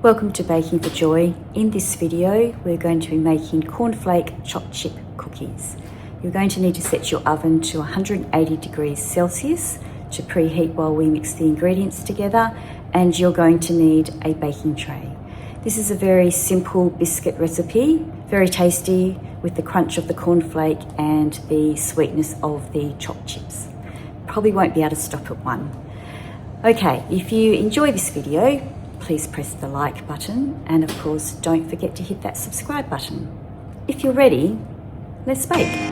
Welcome to Baking for Joy. In this video, we're going to be making cornflake choc chip cookies. You're going to need to set your oven to 180 degrees Celsius to preheat while we mix the ingredients together, and you're going to need a baking tray. This is a very simple biscuit recipe, very tasty with the crunch of the cornflake and the sweetness of the choc chips. Probably won't be able to stop at one. Okay, if you enjoy this video, please press the like button, and of course don't forget to hit that subscribe button. If you're ready, let's bake.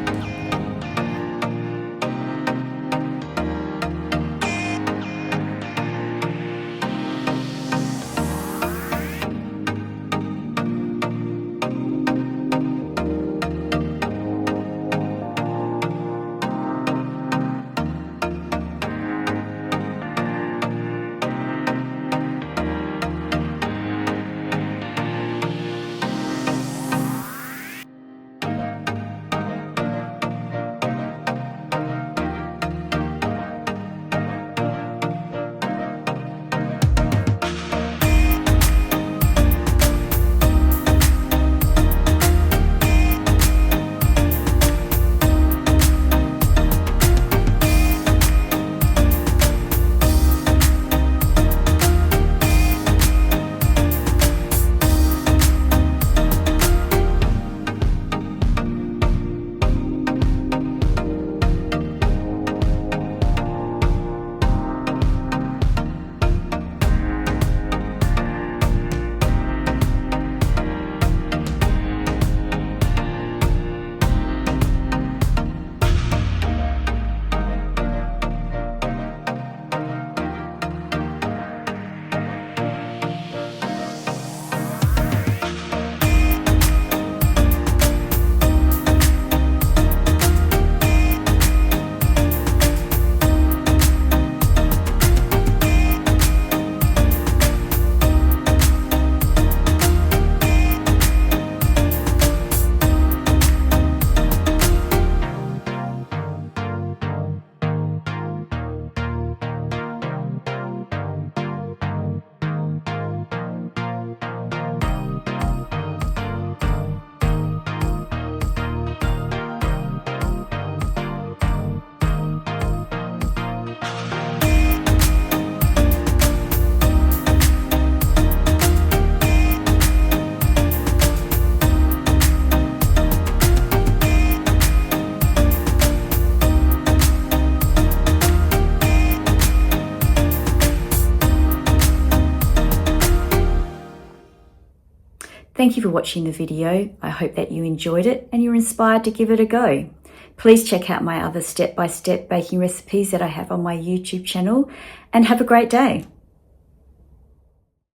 Thank you for watching the video. I hope that you enjoyed it and you're inspired to give it a go. Please check out my other step-by-step baking recipes that I have on my YouTube channel, and have a great day.